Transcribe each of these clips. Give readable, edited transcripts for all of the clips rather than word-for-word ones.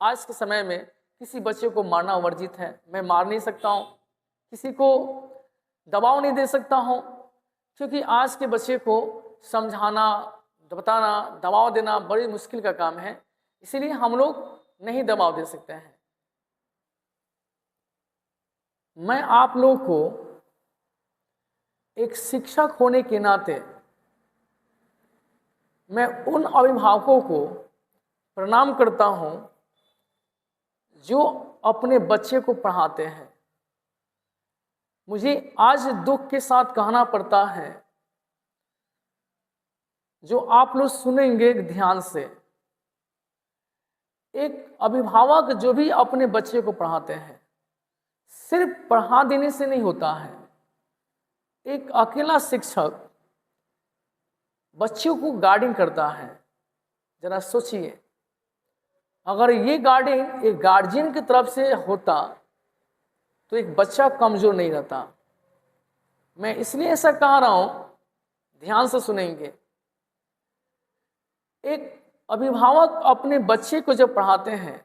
आज के समय में किसी बच्चे को मारना वर्जित है। मैं मार नहीं सकता हूँ, किसी को दबाव नहीं दे सकता हूँ, क्योंकि आज के बच्चे को समझाना, बताना, दबाव देना बड़ी मुश्किल का काम है। इसीलिए हम लोग नहीं दबाव दे सकते हैं। मैं आप लोग को एक शिक्षक होने के नाते मैं उन अभिभावकों को प्रणाम करता हूं जो अपने बच्चे को पढ़ाते हैं। मुझे आज दुख के साथ कहना पड़ता है, जो आप लोग सुनेंगे ध्यान से, एक अभिभावक जो भी अपने बच्चे को पढ़ाते हैं, सिर्फ पढ़ा देने से नहीं होता है। एक अकेला शिक्षक बच्चों को गार्डिंग करता है। जरा सोचिए, अगर ये गार्डिंग एक गार्जियन की तरफ से होता तो एक बच्चा कमजोर नहीं रहता। मैं इसलिए ऐसा कह रहा हूं, ध्यान से सुनेंगे। एक अभिभावक अपने बच्चे को जब पढ़ाते हैं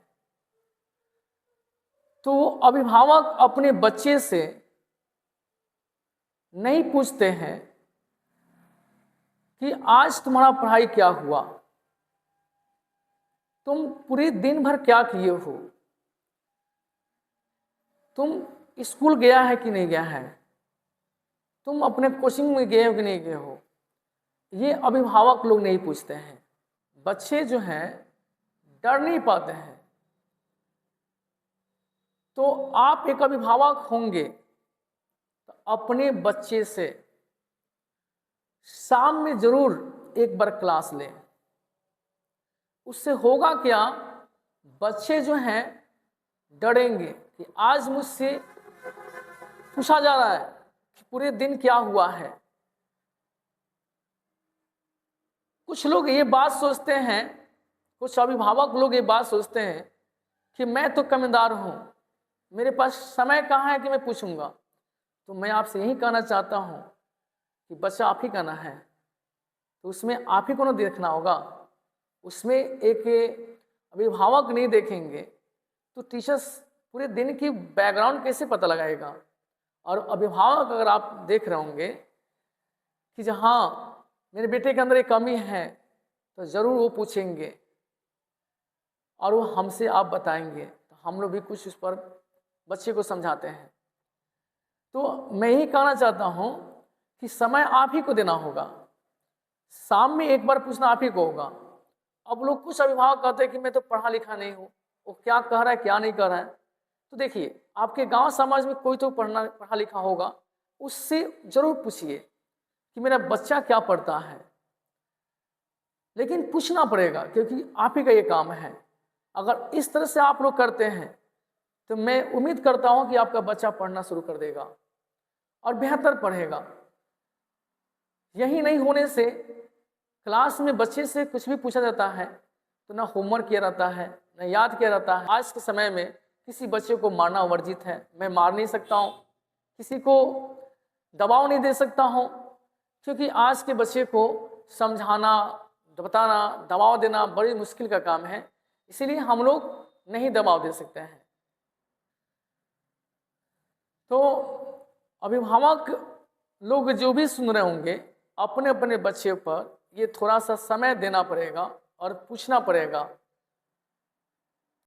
तो वो अभिभावक अपने बच्चे से नहीं पूछते हैं कि आज तुम्हारा पढ़ाई क्या हुआ, तुम पूरे दिन भर क्या किए हो, तुम स्कूल गया है कि नहीं गया है, तुम अपने कोचिंग में गए हो कि नहीं गए हो। ये अभिभावक लोग नहीं पूछते हैं। बच्चे जो हैं डर नहीं पाते हैं। तो आप एक अभिभावक होंगे तो अपने बच्चे से शाम में जरूर एक बार क्लास लें। उससे होगा क्या, बच्चे जो हैं डरेंगे कि आज मुझसे पूछा जा रहा है कि पूरे दिन क्या हुआ है। कुछ लोग ये बात सोचते हैं, कुछ अभिभावक लोग ये बात सोचते हैं कि मैं तो कमीदार हूं, मेरे पास समय कहाँ है कि मैं पूछूंगा। तो मैं आपसे यही कहना चाहता हूं कि बच्चा आप ही का ना है, तो उसमें आप ही को ना देखना होगा। उसमें एक अभिभावक नहीं देखेंगे तो टीचर्स पूरे दिन की बैकग्राउंड कैसे पता लगाएगा। और अभिभावक अगर आप देख रहे होंगे कि जहाँ मेरे बेटे के अंदर एक कमी है, तो ज़रूर वो पूछेंगे और वो हमसे आप बताएंगे, तो हम लोग भी कुछ उस पर बच्चे को समझाते हैं। तो मैं यही कहना चाहता हूँ कि समय आप ही को देना होगा। शाम में एक बार पूछना आप ही को होगा। अब लोग कुछ अभिभावक कहते हैं कि मैं तो पढ़ा लिखा नहीं हूँ, वो क्या कह रहा है क्या नहीं कह रहा है। तो देखिए, आपके गांव समाज में कोई तो पढ़ा लिखा होगा, उससे जरूर पूछिए कि मेरा बच्चा क्या पढ़ता है। लेकिन पूछना पड़ेगा, क्योंकि आप ही का ये काम है। अगर इस तरह से आप लोग करते हैं तो मैं उम्मीद करता हूं कि आपका बच्चा पढ़ना शुरू कर देगा और बेहतर पढ़ेगा। यही नहीं होने से क्लास में बच्चे से कुछ भी पूछा जाता है तो ना होमवर्क किया जाता है, ना याद किया जाता है। आज के समय में किसी बच्चे को मारना वर्जित है। मैं मार नहीं सकता हूँ, किसी को दबाव नहीं दे सकता हूँ, क्योंकि आज के बच्चे को समझाना, बताना, दबाव देना बड़ी मुश्किल का काम है। इसीलिए हम लोग नहीं दबाव दे सकते हैं। तो अभिभावक लोग जो भी सुन रहे होंगे, अपने अपने बच्चे पर ये थोड़ा सा समय देना पड़ेगा और पूछना पड़ेगा